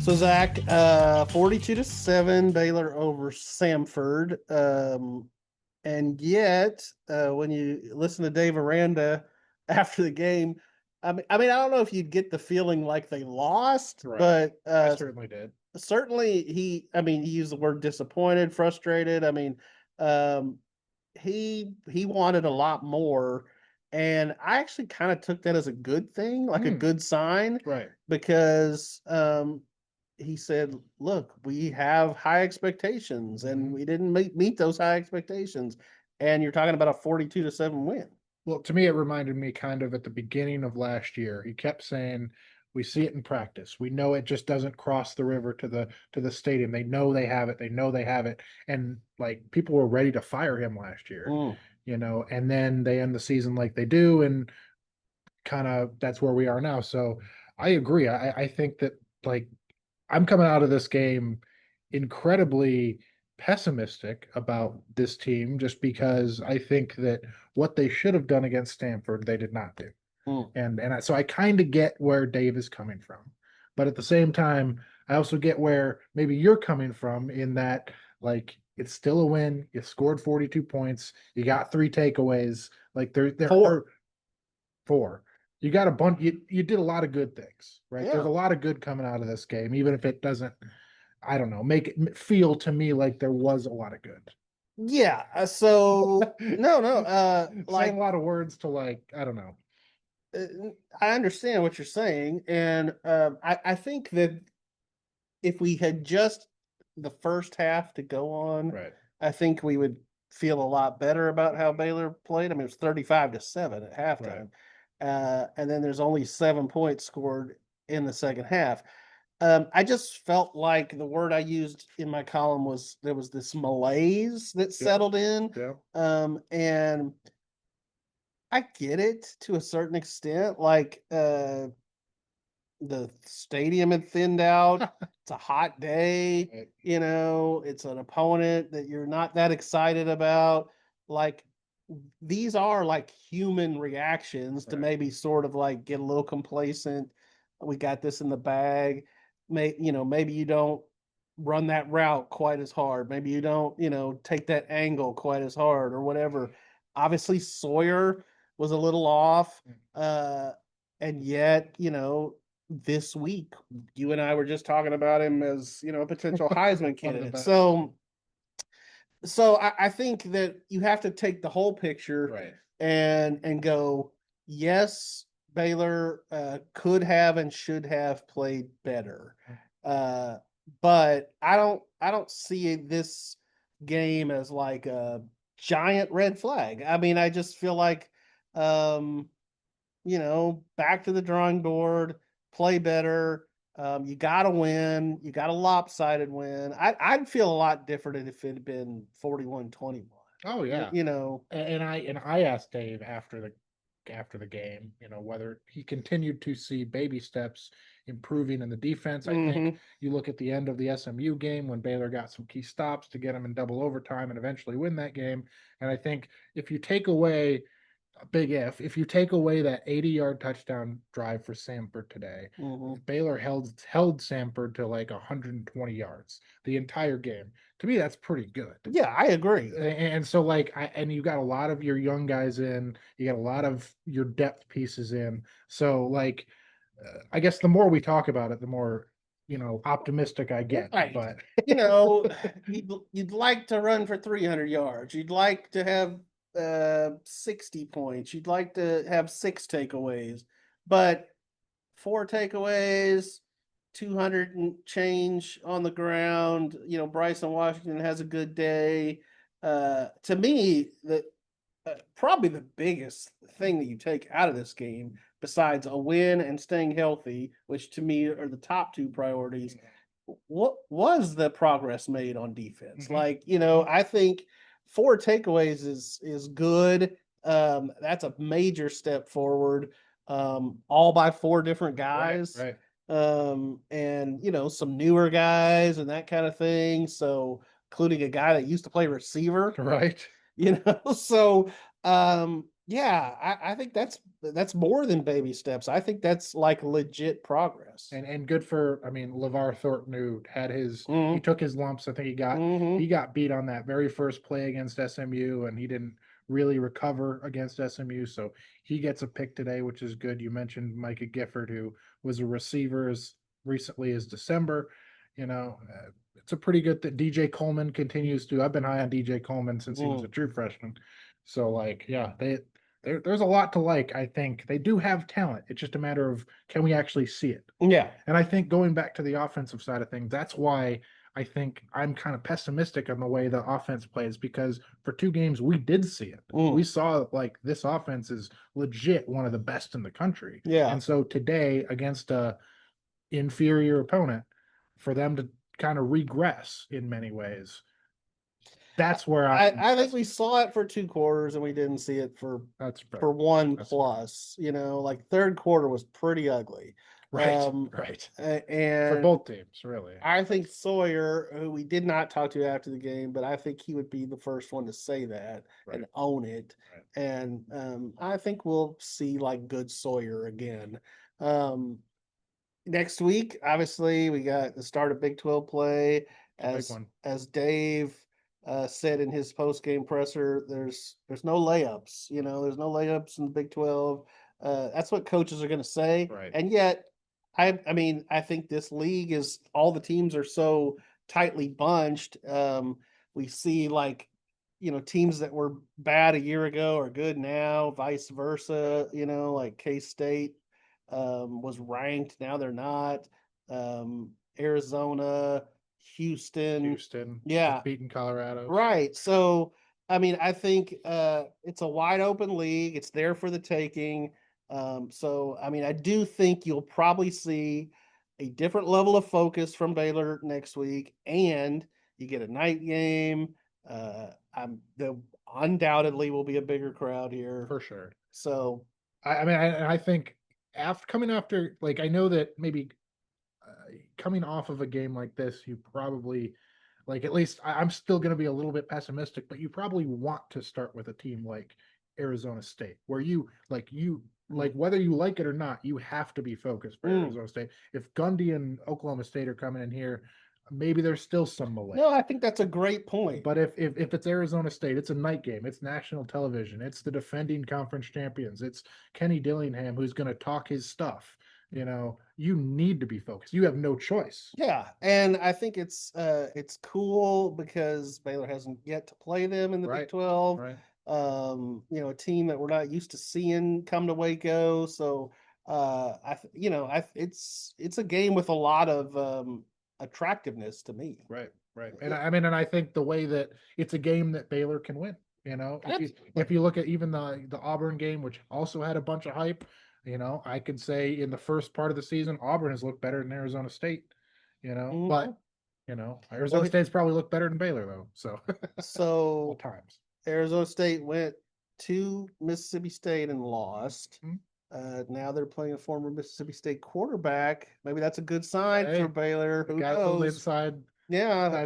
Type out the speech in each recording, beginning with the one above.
So Zach, 42-7, Baylor over Samford. And yet, when you listen to Dave Aranda after the game, I don't know if you'd get the feeling like they lost, Right. but I certainly did. certainly he used the word disappointed, frustrated. Um, he wanted a lot more, and I actually kind of took that as a good thing, like a good sign, Right. because he said, "Look, we have high expectations, and we didn't meet those high expectations." And you're talking about a 42-7 win. Well, to me, it reminded me kind of at the beginning of last year. He kept saying, "We see it in practice. We know it just doesn't cross the river to the stadium. They know they have it. They know they have it." And like people were ready to fire him last year, Mm. and then they end the season like they do, and kind of that's where we are now. So I agree. I think that like I'm coming out of this game incredibly pessimistic about this team just because I think that what they should have done against Stanford, they did not do. Mm. So I kind of get where Dave is coming from. But at the same time, I also get where maybe you're coming from in that like it's still a win. You scored 42 points. You got three takeaways. Like there Four. are four. You got a bunch. You did a lot of good things, right? There's Yeah. a lot of good coming out of this game, even if it doesn't. I don't know. Make it feel to me like there was a lot of good. Yeah. So no, no. Saying a lot of words to like I don't know. Uh, I understand what you're saying, and I think that if we had just the first half to go on, Right. I think we would feel a lot better about how Baylor played. I mean, it was 35-7 at Right. halftime. And then there's only 7 points scored in the second half. I just felt like the word I used in my column was there was this malaise that Yeah. settled in. Yeah. And I get it to a certain extent. Like, the stadium had thinned out. It's a hot day. Right. It's an opponent that you're not that excited about. Like, these are like human reactions to Right. maybe sort of like get a little complacent. We got this in the bag. Maybe you don't run that route quite as hard. Maybe you don't, take that angle quite as hard or whatever. Obviously, Sawyer was a little off. Uh, and yet, this week, you and I were just talking about him as, a potential Heisman One of the candidate. best. So I think that you have to take the whole picture Right. and go, yes, Baylor could have and should have played better. Uh, but I don't see this game as like a giant red flag. I mean, I just feel like um, back to the drawing board, play better. You got to win. You got a lopsided win. I'd feel a lot different if it had been 41-21. Oh yeah. You know, And I asked Dave after the game, whether he continued to see baby steps improving in the defense. I think mm-hmm. you look at the end of the SMU game when Baylor got some key stops to get them in double overtime and eventually win that game. And I think if you take away a big if you take away that 80-yard touchdown drive for Samford today, Mm-hmm. Baylor held Samford to like 120 yards the entire game. To me, that's pretty good. Yeah, I agree. And so like and you got a lot of your young guys in, you got a lot of your depth pieces in. So like I guess the more we talk about it, the more optimistic I get. Right. But You know, you'd like to run for 300 yards. You'd like to have 60 points. You'd like to have six takeaways. But four takeaways, 200 and change on the ground. Bryson Washington has a good day. To me, probably the biggest thing that you take out of this game, besides a win and staying healthy, which to me are the top two priorities, what was the progress made on defense? mm-hmm. Like, I think four takeaways is good. That's a major step forward. All by four different guys. Right. And some newer guys and that kind of thing. So including a guy that used to play receiver. Right. So Yeah, I think that's more than baby steps. I think that's like legit progress. And good for, I mean, LeVar Thornton, who had he Mm-hmm. took his lumps. I think he Mm-hmm. got beat on that very first play against SMU, and he didn't really recover against SMU. So he gets a pick today, which is good. You mentioned Micah Gifford, who was a receiver as recently as December. It's a pretty good that DJ Coleman continues to. I've been high on DJ Coleman since he was a true freshman. So like, yeah, there's a lot to like. I think they do have talent. It's just a matter of, can we actually see it? Yeah. And I think going back to the offensive side of things, that's why I think I'm kind of pessimistic on the way the offense plays, because for 2 games we did see it. We saw like this offense is legit one of the best in the country. Yeah. And so today against a inferior opponent, for them to kind of regress in many ways, that's where I think we saw it for 2 quarters and we didn't see it for that's fair. one That's plus. Like third quarter was pretty ugly. Right. Right. For And both teams, really. I think Sawyer, who we did not talk to after the game, but I think he would be the first one to say that and own it. Right. And I think we'll see like good Sawyer again. Next week, obviously, we got the start of Big 12 play. Big one. As Dave said in his post game presser, there's no layups. There's no layups in the Big 12. That's what coaches are going to say. Right. And yet, I mean, I think this league is, all the teams are so tightly bunched. We see like, teams that were bad a year ago are good now, vice versa. Like K-State was ranked. Now they're not. Arizona, Houston, yeah, beating Colorado. Right. So, I mean, I think it's a wide open league. It's there for the taking. So, I mean, I do think you'll probably see a different level of focus from Baylor next week, and you get a night game. There undoubtedly will be a bigger crowd here for sure. So, I think coming after, like, I know that maybe coming off of a game like this, you probably, like, at least I'm still going to be a little bit pessimistic, but you probably want to start with a team like Arizona State, where like whether you like it or not, you have to be focused for Arizona State. If Gundy and Oklahoma State are coming in here, maybe there's still some malaise. No, I think that's a great point. But if it's Arizona State, it's a night game. It's national television. It's the defending conference champions. It's Kenny Dillingham who's going to talk his stuff. You need to be focused. You have no choice. Yeah, and I think it's cool because Baylor hasn't yet to play them in the Big 12. Right. A team that we're not used to seeing come to Waco. So, it's a game with a lot of attractiveness to me. Right. And I think the way that it's a game that Baylor can win. If you look at even the Auburn game, which also had a bunch of hype, I could say in the first part of the season, Auburn has looked better than Arizona State. But Arizona State's probably looked better than Baylor though. So at times. Arizona State went to Mississippi State and lost. Now they're playing a former Mississippi State quarterback. Maybe that's a good sign for Baylor. Who knows? Inside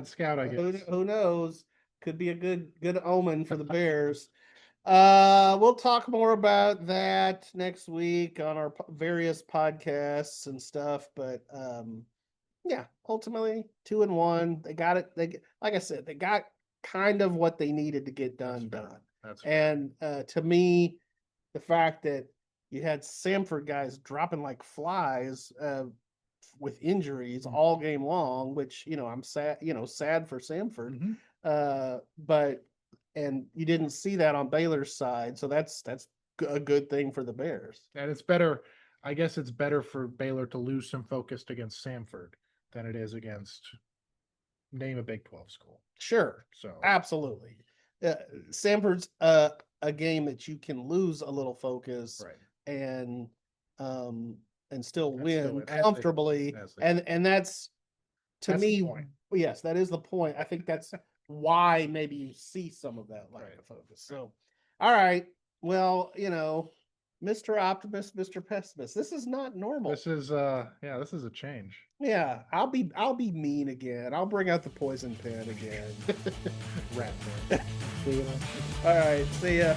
scout, I guess. Who knows? Could be a good omen for the Bears. We'll talk more about that next week on our various podcasts and stuff. But yeah, ultimately 2-1. They got it. Like I said, they got kind of what they needed to get done. And to me, the fact that you had Samford guys dropping like flies with injuries all game long, which I'm sad for Samford. And you didn't see that on Baylor's side, so that's a good thing for the Bears. And it's better, I guess it's better for Baylor to lose some focus against Samford than it is against, name a Big 12 school. Sure. So absolutely. Samford's a game that you can lose a little focus and still win comfortably. And that's me. Yes, that is the point. I think that's why maybe you see some of that lack of focus. So, all right. Well, Mr. Optimist, Mr. Pessimist. This is not normal. This is this is a change. Yeah, I'll be mean again. I'll bring out the poison pen again. Rat man. All right, see ya.